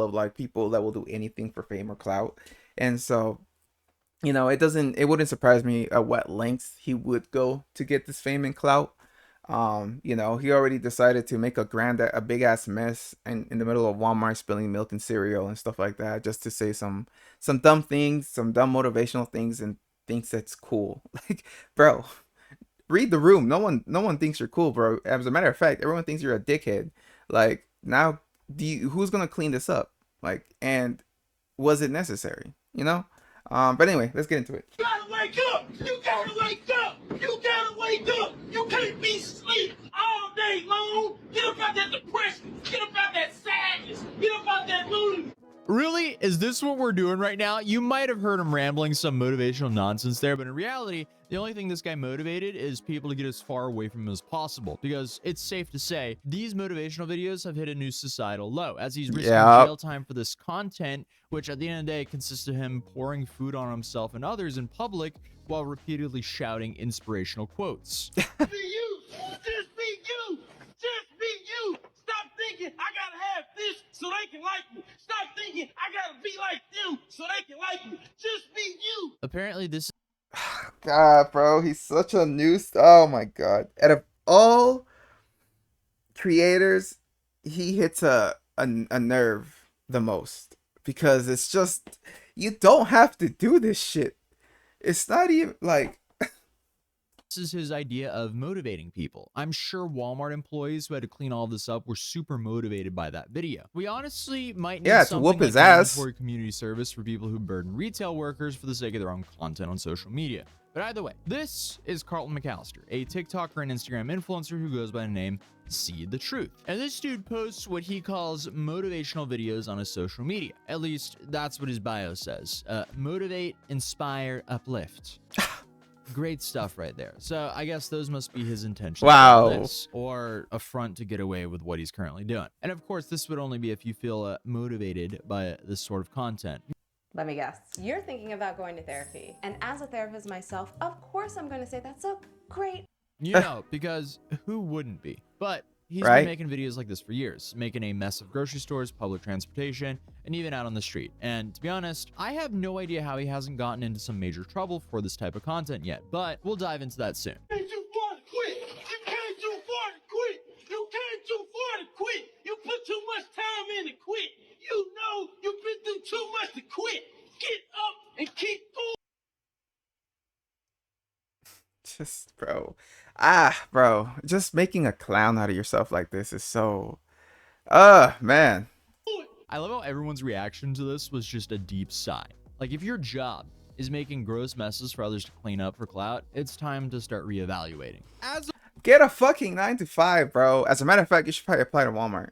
of like people that will do anything for fame or clout. And so, it wouldn't surprise me at what lengths he would go to get this fame and clout. He already decided to make a big ass mess in the middle of Walmart, spilling milk and cereal and stuff like that, just to say some dumb things, some dumb motivational things, and thinks that's cool. Like, bro, read the room. No one thinks you're cool, bro. As a matter of fact, everyone thinks you're a dickhead. Like, now, who's gonna clean this up? Like, and was it necessary? But anyway, let's get into it. You gotta wake up! You gotta wake up! You gotta wake up! You can't be asleep all day long! Get up out that depression! Get up out that sadness! Get up out that mood! Really? Is this what we're doing right now? You might have heard him rambling some motivational nonsense there, but in reality, the only thing this guy motivated is people to get as far away from him as possible, because it's safe to say these motivational videos have hit a new societal low, as he's risking jail time for this content, which at the end of the day consists of him pouring food on himself and others in public while repeatedly shouting inspirational quotes. Be you! Just be you! Just be you! Stop thinking I gotta have this so they can like me. Stop thinking I gotta be like them so they can like me. Just be you. Apparently this God, bro, he's such a oh my god. Out of all creators, he hits a nerve the most, because it's just, you don't have to do this shit. It's not even like, is his idea of motivating people. I'm sure Walmart employees who had to clean all this up were super motivated by that video. We honestly might need to something whoop his like ass. mandatory community service for people who burden retail workers for the sake of their own content on social media. But either way, this is Carlton McAllister, a TikToker and Instagram influencer who goes by the name See the Truth. And this dude posts what he calls motivational videos on his social media. At least that's what his bio says. Motivate, inspire, uplift. Great stuff right there. So I guess those must be his intentions. Wow. Or a front to get away with what he's currently doing. And of course, this would only be if you feel motivated by this sort of content. Let me guess. You're thinking about going to therapy. And as a therapist myself, of course I'm going to say that's a great... You know, because who wouldn't be? But he's Right? been making videos like this for years, making a mess of grocery stores, public transportation, and even out on the street. And to be honest, I have no idea how he hasn't gotten into some major trouble for this type of content yet, but we'll dive into that soon. You came too far to quit. You came too far to quit. You came too far to quit. You put too much time in to quit. You know you've been through too much to quit. Get up and keep going. Just, bro, just making a clown out of yourself like this is so, man. I love how everyone's reaction to this was just a deep sigh. Like, if your job is making gross messes for others to clean up for clout, it's time to start reevaluating. Get a fucking 9 to 5, bro. As a matter of fact, you should probably apply to Walmart.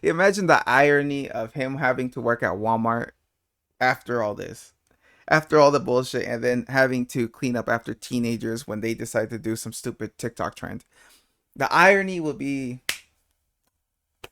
Imagine the irony of him having to work at Walmart after all this, after all the bullshit, and then having to clean up after teenagers when they decide to do some stupid TikTok trend. The irony will be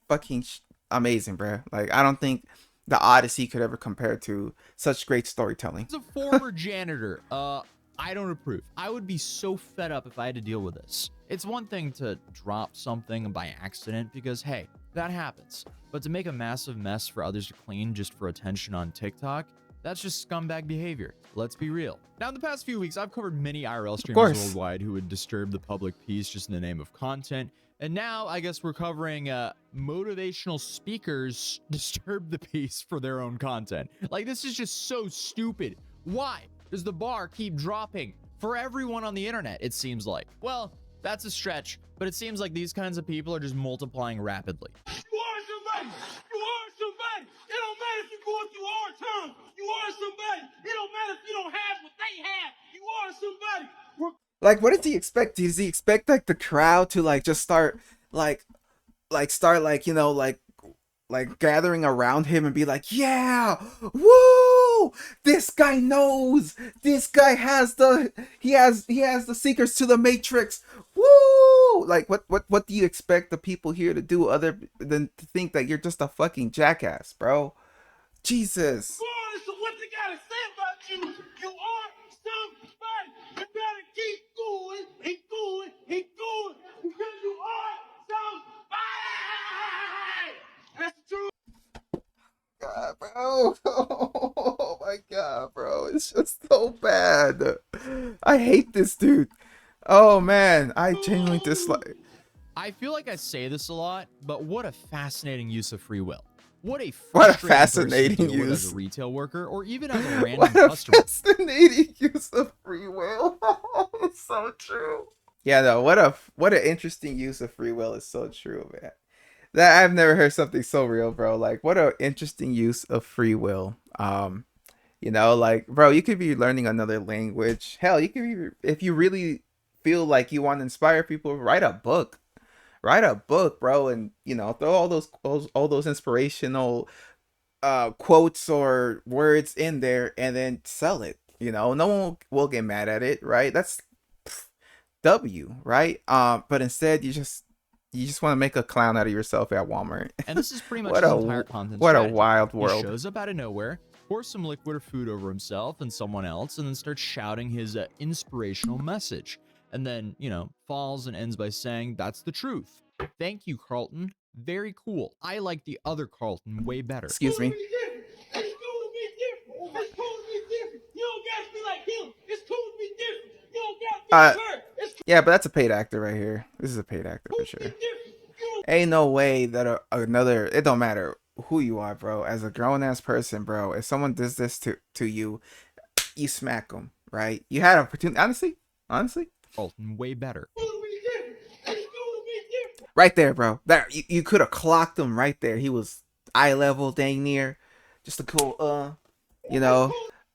fucking amazing, bro. Like, I don't think the Odyssey could ever compare to such great storytelling. As a former janitor, I don't approve. I would be so fed up if I had to deal with this. It's one thing to drop something by accident because, hey, that happens. But to make a massive mess for others to clean just for attention on TikTok, that's just scumbag behavior. Let's be real. Now, in the past few weeks, I've covered many IRL streamers worldwide who would disturb the public peace just in the name of content. And now, I guess we're covering motivational speakers disturb the peace for their own content. Like, this is just so stupid. Why does the bar keep dropping for everyone on the internet, it seems like? Well, that's a stretch, but it seems like these kinds of people are just multiplying rapidly. You are somebody. You are somebody. It don't matter if you're going through hard times. You are somebody. It don't matter if you don't have what they have. You are somebody. Like, what does he expect? Does he expect like the crowd to like just start like gathering around him and be like, yeah, woo, this guy knows, this guy has he has the secrets to the Matrix, woo? Like, what do you expect the people here to do other than to think that you're just a fucking jackass, bro? Jesus. Regardless of what they gotta say about you, you are somebody. You gotta keep going and going and going because you are somebody. That's the truth. god, bro. Oh my god, bro. It's just so bad. I hate this dude. Oh man, I genuinely dislike. I feel like I say this a lot, but what a fascinating use of free will. What a What a frustrating person to fascinating deal with as use. a retail worker or even as a random What a customer. fascinating use of free will. It's so true. Yeah, no, what an interesting use of free will is so true, man. That I've never heard something so real, bro. Like, what an interesting use of free will. Like, bro, you could be learning another language. Hell, you could be, if you really feel like you want to inspire people, write a book. Write a book, bro, and throw all those inspirational quotes or words in there, and then sell it. No one will get mad at it, right? That's W, right? But instead you just want to make a clown out of yourself at Walmart. And this is pretty much What his a entire content what a strategy. wild He world. shows up out of nowhere, pours some liquid or food over himself and someone else, and then starts shouting his inspirational message. And then, falls and ends by saying, "That's the truth. Thank you, Carlton. Very cool. I like the other Carlton way better." Excuse me. It's cool to be different. It's cool to be different. You don't got to be like him. It's cool to be different. You don't got to be like her. It's Yeah, but that's a paid actor right here. This is a paid actor for cool to sure. be different. You don't Ain't no way that another. It don't matter who you are, bro. As a grown ass person, bro, if someone does this to you, you smack them, right? You had an opportunity. Honestly, Carlton way better. cool to be different. It's cool to be different. right there, bro. There, you could have clocked him right there. He was eye level, dang near, just a cool,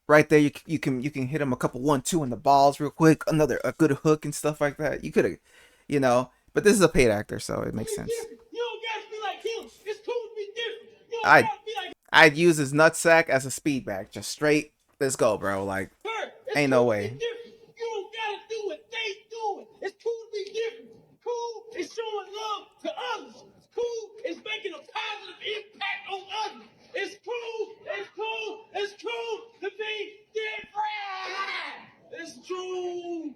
right there. You can hit him a couple 1-2 in the balls real quick. A good hook and stuff like that. You could have, But this is a paid actor, so it makes sense. You don't got to be like him. It's cool to be different. You don't I- got to be like I'd use his nutsack as a speed bag, just straight. Let's go, bro. Like, her. It's ain't cool no to be way. different. You don't got to do what they doing. It's cool to be different. Cool is showing love to others. Cool is making a positive impact on others. It's cool. It's cool. It's cool to be different. It's true.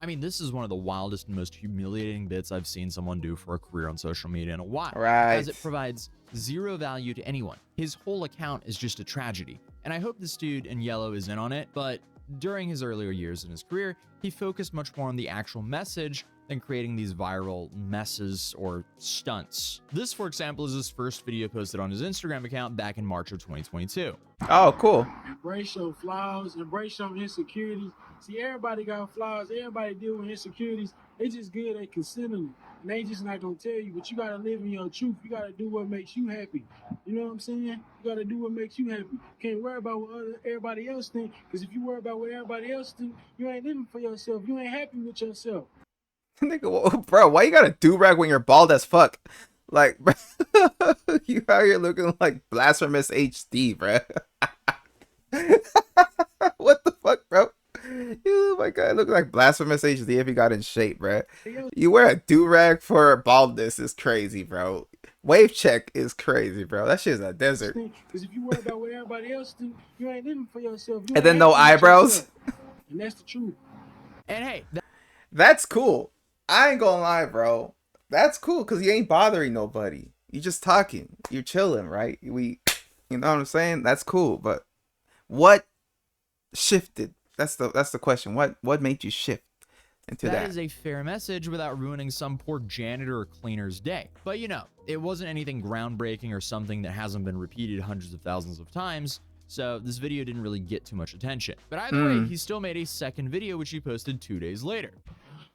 I mean, this is one of the wildest and most humiliating bits I've seen someone do for a career on social media in a while. Right. As it provides zero value to anyone. His whole account is just a tragedy. And I hope this dude in yellow is in on it, but during his earlier years in his career, he focused much more on the actual message than creating these viral messes or stunts. This, for example, is his first video posted on his Instagram account back in March of 2022. Oh, cool. Embrace your flaws, embrace your insecurities. See, everybody got flaws, everybody deal with insecurities. It's just good at considering it. And they just not gonna tell you, but you gotta live in your truth. You gotta do what makes you happy. You know what I'm saying? You gotta do what makes you happy. Can't worry about what everybody else think, because if you worry about what everybody else think, you ain't living for yourself. You ain't happy with yourself. Nigga, bro, why you got a do-rag when you're bald as fuck? Like, you out here looking like Blasphemous HD, bro. What the fuck, bro? Oh my god, look like Blasphemous HD if he got in shape, bro. You wear a do-rag for baldness is crazy, bro. Wave check is crazy, bro. That shit's a desert. Because if you worry about what everybody else think, you ain't living for yourself. You And ain't then no happy with eyebrows. yourself. And that's the truth. And hey, That's cool. I ain't gonna lie, bro. That's cool because you ain't bothering nobody. You just talking. You're chilling, right? You know what I'm saying? That's cool. But what shifted? That's the question. What made you shift into that? That is a fair message without ruining some poor janitor or cleaner's day. But it wasn't anything groundbreaking or something that hasn't been repeated hundreds of thousands of times, so this video didn't really get too much attention. But either way, he still made a second video which he posted 2 days later.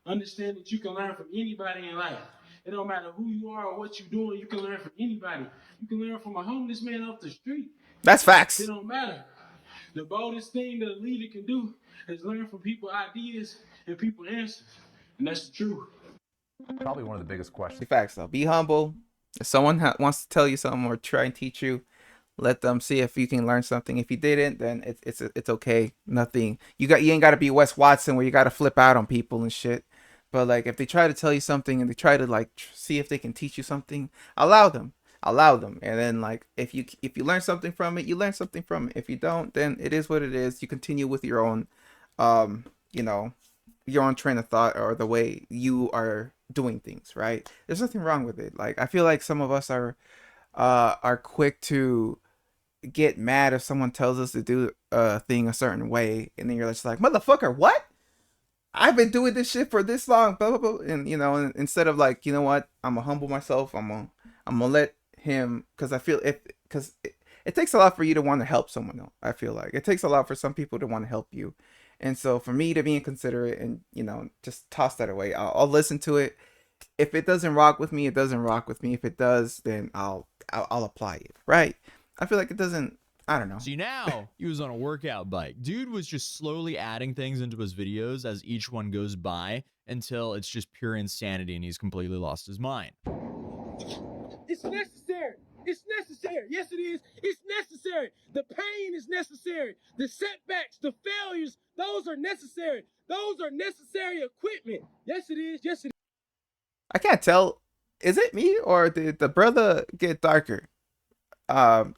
Understand that you can learn from anybody in life. It don't matter who you are or what you're doing, you can learn from anybody. You can learn from a homeless man off the street. That's facts. It don't matter. The boldest thing that a leader can do is learn from people's ideas and people's answers. And that's the truth. Probably one of the biggest questions. Facts though. Be humble. If someone wants to tell you something or try and teach you, let them see if you can learn something. If you didn't, then it's okay. Nothing. You ain't got to be Wes Watson where you got to flip out on people and shit. But like if they try to tell you something and they try to like see if they can teach you something, allow them. And then like if you learn something from it, you learn something from it. If you don't, then it is what it is. You continue with your own your own train of thought or the way you are doing things, right? There's nothing wrong with it. Like I feel like some of us are quick to get mad if someone tells us to do a thing a certain way, and then you're just like, motherfucker, what? I've been doing this shit for this long, blah blah blah. And you know, instead of like, you know what, I'm gonna humble myself. I'm gonna let him, because I feel it takes a lot for you to want to help someone else. I feel like it takes a lot for some people to want to help you, and so for me to be inconsiderate and, you know, just toss that away. I'll listen to it. If it doesn't rock with me, it doesn't rock with me. If it does, then I'll apply it. Right? I feel like it doesn't. I don't know. See, now he was on a workout bike. Dude was just slowly adding things into his videos as each one goes by until it's just pure insanity and he's completely lost his mind. It's necessary. It's necessary. Yes, it is. It's necessary. The pain is necessary. The setbacks, the failures, those are necessary. Those are necessary equipment. Yes, it is. Yes, it is. I can't tell. Is it me, or did the brother get darker?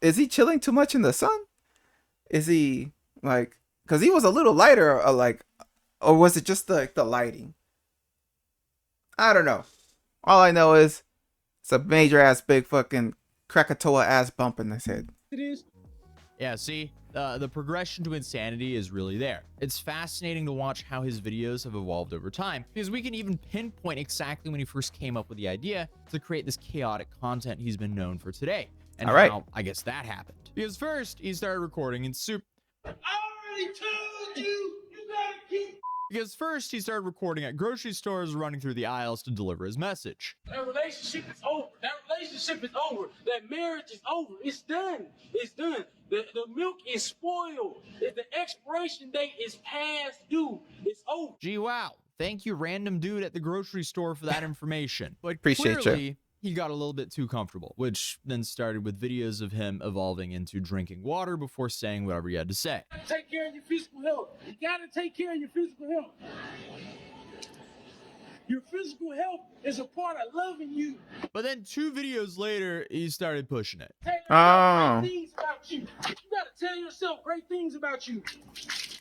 Is he chilling too much in the sun? Is he like, because he was a little lighter, or was it just the lighting? I don't know. All I know is it's a major ass big fucking Krakatoa ass bump in his head. It is. Yeah, see, the progression to insanity is really there. It's fascinating to watch how his videos have evolved over time, because we can even pinpoint exactly when he first came up with the idea to create this chaotic content he's been known for today. And how, I guess, that happened. Because first, he started recording in I already told you, you gotta keep. Because first, he started recording at grocery stores, running through the aisles to deliver his message. That relationship is over. That relationship is over. That marriage is over. It's done. It's done. The milk is spoiled. The expiration date is past due. It's over. Gee, wow. Thank you, random dude at the grocery store, for that information. But Appreciate clearly, he got a little bit too comfortable, which then started with videos of him evolving into drinking water before saying whatever he had to say. Take care of your physical health. You gotta take care of your physical health. Your physical health is a part of loving you. But then 2 videos later, he started pushing it. Tell yourself great things about you. You gotta tell yourself great things about you.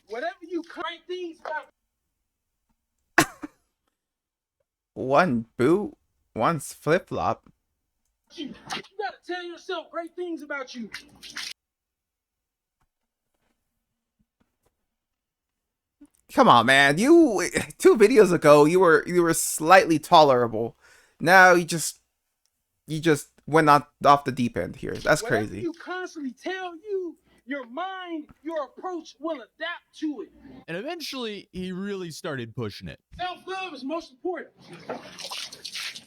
Whatever you great things about One boot, one's flip flop. you. You gotta tell yourself great things about you. Come on, man. You 2 videos ago, you were slightly tolerable. Now you just went off the deep end here. That's Whatever crazy. you constantly tell you, your mind, your approach will adapt to it. And eventually, he really started pushing it. Self-love is most important.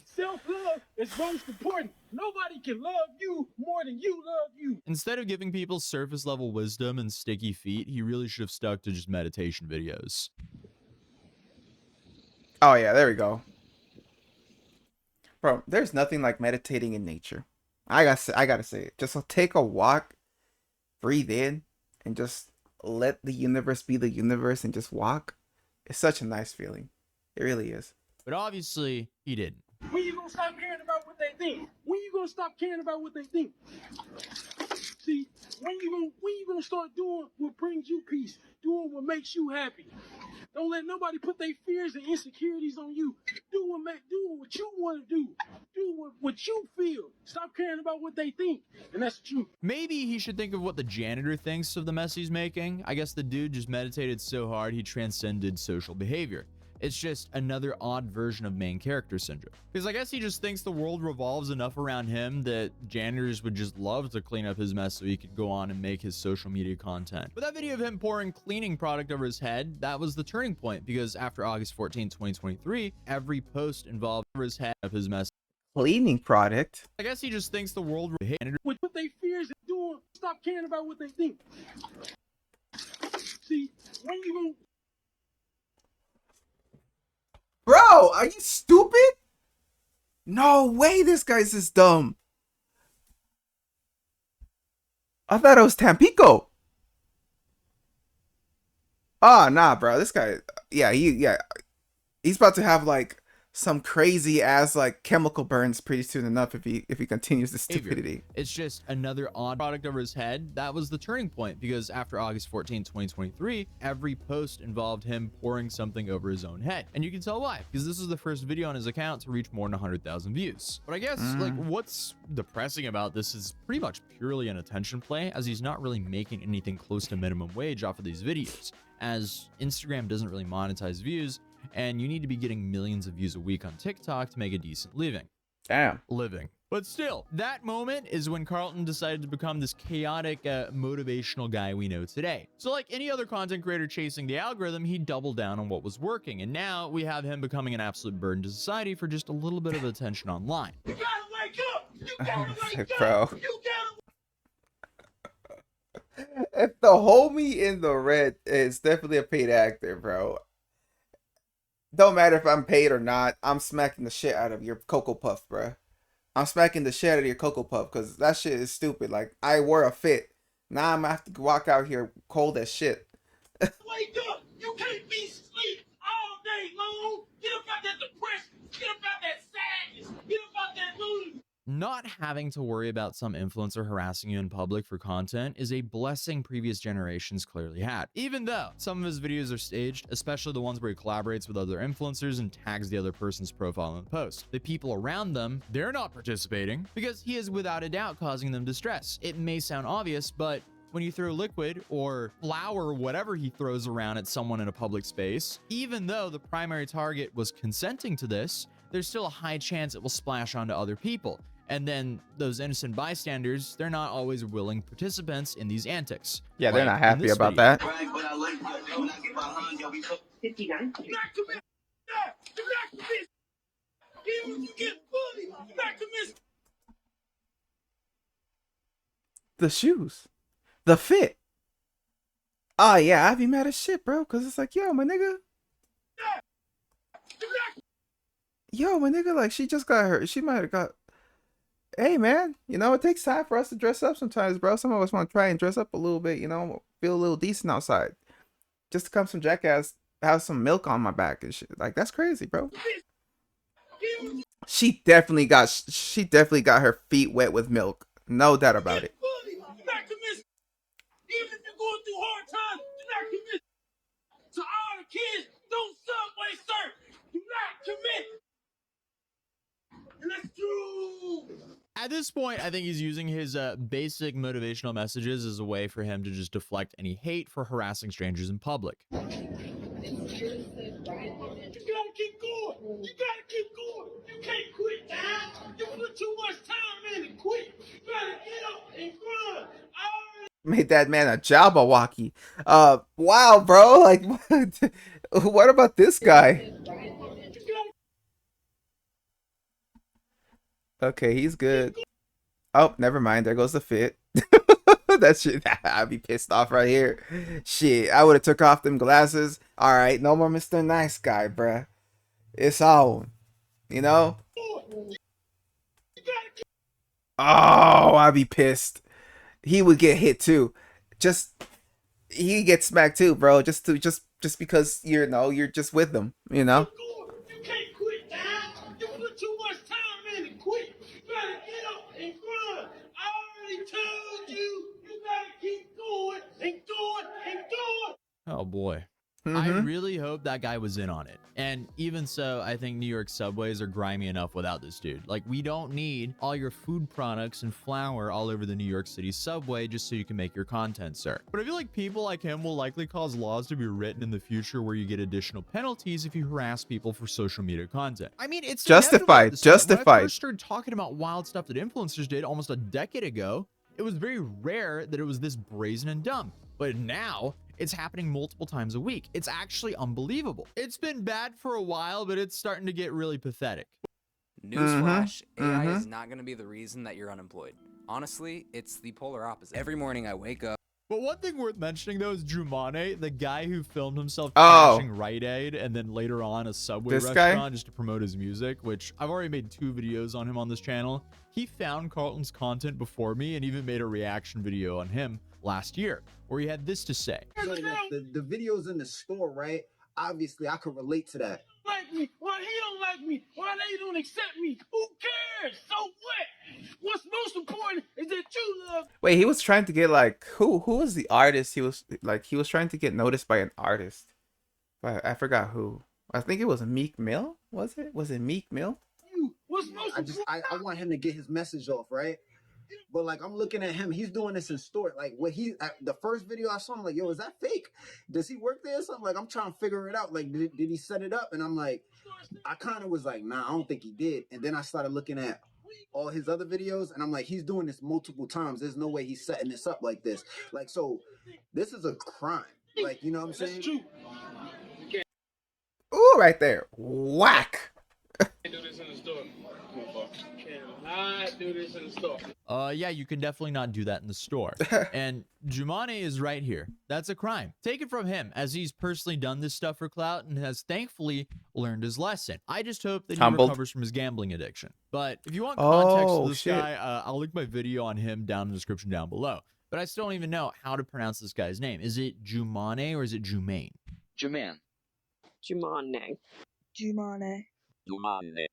Self-love is most important. Nobody can love you more than you love you. Instead of giving people surface level wisdom and sticky feet, he really should have stuck to just meditation videos. Oh yeah, there we go. Bro, there's nothing like meditating in nature. I gotta say it. Just take a walk, breathe in, and just let the universe be the universe and just walk. It's such a nice feeling. It really is. But obviously, he didn't. When you gonna stop caring about what they think? When you gonna stop caring about what they think? See, when you gonna start doing what brings you peace, doing what makes you happy? Don't let nobody put their fears and insecurities on you. Do what you want to do. Do what you feel. Stop caring about what they think, and that's the truth. Maybe he should think of what the janitor thinks of the mess he's making. I guess the dude just meditated so hard he transcended social behavior. It's just another odd version of main character syndrome. Because I guess he just thinks the world revolves enough around him that janitors would just love to clean up his mess so he could go on and make his social media content. But that video of him pouring cleaning product over his head, that was the turning point, because after August 14, 2023, every post involved over his head of his mess. Cleaning product. I guess he just thinks the world What they fears and doing, stop caring about what they think. See, when you gonna Bro, are you stupid? No way this guy's this dumb. I thought it was Tampico. Ah, nah, bro. This guy, he's about to have like some crazy ass like chemical burns pretty soon enough if he continues this behavior. stupidity. It's just another odd product over his head. That was the turning point, because after August 14, 2023, every post involved him pouring something over his own head. And you can tell why, because this was the first video on his account to reach more than 100,000 views. But I guess like what's depressing about this is pretty much purely an attention play, as he's not really making anything close to minimum wage off of these videos, as Instagram doesn't really monetize views, and you need to be getting millions of views a week on TikTok to make a decent living. Damn. But still, that moment is when Carlton decided to become this chaotic, motivational guy we know today. So like any other content creator chasing the algorithm, he doubled down on what was working. And now we have him becoming an absolute burden to society for just a little bit of attention online. You gotta wake up. You gotta wake Bro. up. You gotta. If the homie in the red is definitely a paid actor, bro. Don't matter if I'm paid or not, I'm smacking the shit out of your Cocoa Puff, bro. I'm smacking the shit out of your Cocoa Puff because that shit is stupid. Like, I wore a fit. Now I'm gonna have to walk out here cold as shit. Wake up. You can't be asleep all day long. Get up out that depression. Get up out that sadness. Get up out that mood. Not having to worry about some influencer harassing you in public for content is a blessing previous generations clearly had. Even though some of his videos are staged, especially the ones where he collaborates with other influencers and tags the other person's profile in the post. The people around them, they're not participating because he is without a doubt causing them distress. It may sound obvious, but when you throw liquid or flour or whatever he throws around at someone in a public space, even though the primary target was consenting to this, there's still a high chance it will splash onto other people. And then those innocent bystanders, they're not always willing participants in these antics. Yeah, they're Like not in happy this about video. that. Right, but I like that. When I get behind y'all, we put 59. not commit. Yeah, do not commit. Even if you get bullied, do not commit. The shoes. The fit. Oh, yeah, I'd be mad as shit, bro. Because it's like, yo, my nigga. Do not. Yo, my nigga, like, she just got hurt. She might have got... Hey, man, you know, it takes time for us to dress up sometimes, bro. Some of us want to try and dress up a little bit, you know, feel a little decent outside. Just to come some jackass, have some milk on my back and shit. Like, that's crazy, bro. She definitely got her feet wet with milk. No doubt about it. Bullied, do not commit. Even if you're going through hard times, do not commit. To all the kids, don't subway surf. Do not commit. Let's do. At this point, I think he's using his basic motivational messages as a way for him to just deflect any hate for harassing strangers in public. You gotta keep going. You gotta keep going. You can't quit now. You put too much time in and quit. You gotta get up and grind. Made that man a Jabberwocky. Wow, bro. Like, what about this guy? Okay, he's good. Oh, never mind. There goes the fit. That shit, I'd be pissed off right here. Shit, I would have took off them glasses. All right, no more Mr. Nice Guy, bruh. It's on. You know? Oh, I'd be pissed. He would get hit too. He gets smacked too, bro. Just because you're just with them, you know? You can't quit now. You put too much time in and quit. You gotta get up and grind. I already told you. You gotta keep going and going and going. Oh boy. I Mhm. really hope that guy was in on it. And even so, I think New York subways are grimy enough without this dude. Like, we don't need all your food products and flour all over the New York City subway just so you can make your content, sir. But I feel like people like him will likely cause laws to be written in the future where you get additional penalties if you harass people for social media content. I mean, it's Justified, inevitable at this point. When I justified. first started talking about wild stuff that influencers did almost a decade ago, it was very rare that it was this brazen and dumb. But now, it's happening multiple times a week. It's actually unbelievable. It's been bad for a while, but it's starting to get really pathetic. Newsflash, AI is not going to be the reason that you're unemployed. Honestly, it's the polar opposite. Every morning I wake up. But one thing worth mentioning, though, is Drumane, the guy who filmed himself Oh. crashing Rite Aid and then later on a Subway This guy? restaurant just to promote his music, which I've already made 2 videos on him on this channel. He found Carlton's content before me and even made a reaction video on him last year, where he had this to say. saying that the videos in the store, right? Obviously, I could relate to that. Like me. Well, he don't like me? Why they don't accept me? Who cares? So what? What's most important is that you love. Wait, he was trying to get like who was the artist? He was trying to get noticed by an artist. But I forgot who. I think it was Meek Mill. Was it? Was it Meek Mill? You. What's most important? I want him to get his message off, right? But like I'm looking at him, he's doing this in store. Like the first video I saw, I'm like, yo, is that fake? Does he work there or something? Like I'm trying to figure it out. Like did he set it up? And I'm like, I kind of was like, nah, I don't think he did. And then I started looking at all his other videos, and I'm like, he's doing this multiple times. There's no way he's setting this up like this. Like, so this is a crime. Like, you know what I'm saying? That's true. Ooh, right there. Whack. Can't do this in the store. Cannot do this in the store. Yeah, you can definitely not do that in the store. And Jumane is right here. That's a crime. Take it from him, as he's personally done this stuff for clout and has thankfully learned his lesson. I just hope that he Humbled. recovers from his gambling addiction. But if you want context Oh, of this shit. guy, I'll link my video on him down in the description down below. But I still don't even know how to pronounce this guy's name. Is it Jumane or is it Jumaine? Juman. Jumane. Jumane. Jumane.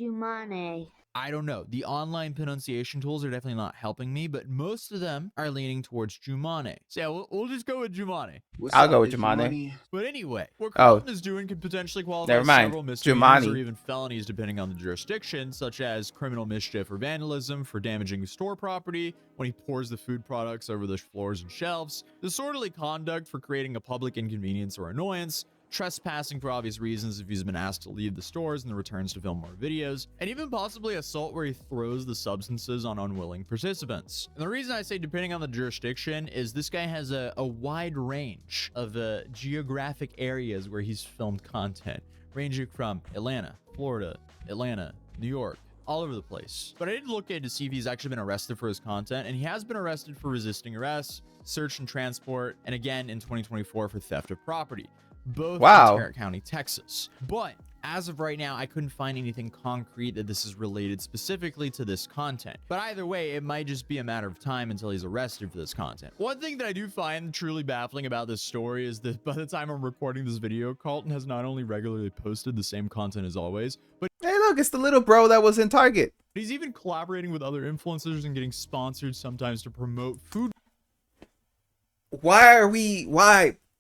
Jumane. I don't know. The online pronunciation tools are definitely not helping me, but most of them are leaning towards Jumane. So yeah, we'll just go with Jumane. What's I'll up, go with is Jumane. But anyway, what Oh. Carlton is doing could potentially qualify Never mind. several misdemeanors Jumani. or even felonies depending on the jurisdiction, such as criminal mischief or vandalism for damaging store property when he pours the food products over the floors and shelves, disorderly conduct for creating a public inconvenience or annoyance, trespassing for obvious reasons if he's been asked to leave the stores and then returns to film more videos, and even possibly assault where he throws the substances on unwilling participants. And the reason I say depending on the jurisdiction is this guy has a wide range of geographic areas where he's filmed content, ranging from Atlanta, Florida, Atlanta, New York, all over the place. But I did look in to see if he's actually been arrested for his content, and he has been arrested for resisting arrest, search and transport, and again in 2024 for theft of property. Both Wow. in Tarrant County, Texas. But as of right now, I couldn't find anything concrete that this is related specifically to this content. But either way, it might just be a matter of time until he's arrested for this content. One thing that I do find truly baffling about this story is that by the time I'm recording this video, Carlton has not only regularly posted the same content as always, but Hey, look, it's the little bro that was in Target. he's even collaborating with other influencers and getting sponsored sometimes to promote food.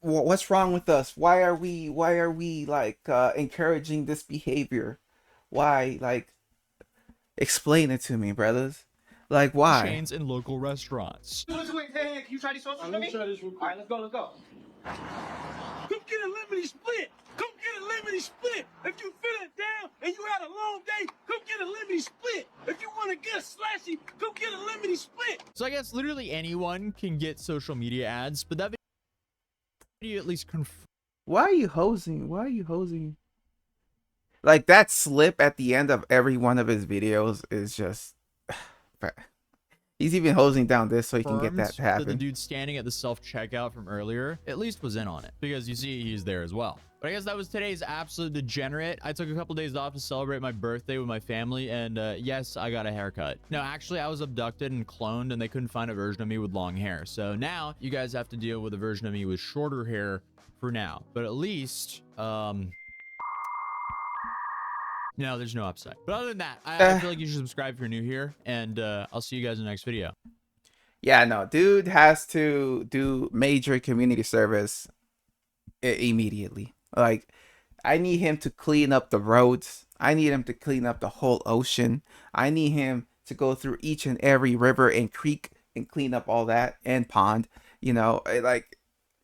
What's wrong with us? Why are we like encouraging this behavior? Why? Like, explain it to me, brothers. Like, why? chains and local restaurants. Hey, can you try these sauces Let me try this real quick. All right, let's go, let's go. Come get a lemony split. Come get a lemony split. If you feeling down and you had a long day, come get a lemony split. If you want to get slashy, come get a lemony split. So I guess literally anyone can get social media ads, but that video at least Why are you hosing? Why are you hosing? Like, that slip at the end of every one of his videos is just. He's even hosing down this so he can get that to the happen. dude standing at the self-checkout from earlier at least was in on it, because you see he's there as well. But I guess that was today's absolute degenerate. I took a couple days off to celebrate my birthday with my family, and yes, I got a haircut. No, actually, I was abducted and cloned, and they couldn't find a version of me with long hair. So now you guys have to deal with a version of me with shorter hair for now. But at least, no, there's no upside. But other than that, I feel like you should subscribe if you're new here, and I'll see you guys in the next video. Yeah, no, dude has to do major community service immediately. Like, I need him to clean up the roads. I need him to clean up the whole ocean. I need him to go through each and every river and creek and clean up all that, and pond. You know, like,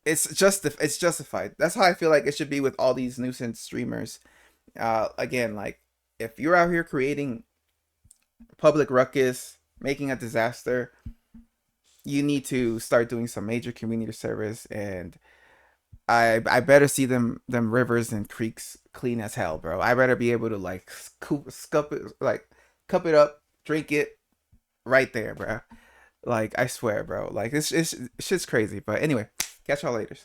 it's justified. That's how I feel like it should be with all these nuisance streamers. Again, like, if you're out here creating public ruckus, making a disaster, you need to start doing some major community service, and I better see them rivers and creeks clean as hell, bro. I better be able to like cup it up, drink it right there, bro. Like, I swear, bro. Like, it's shit's crazy. But anyway, catch y'all later.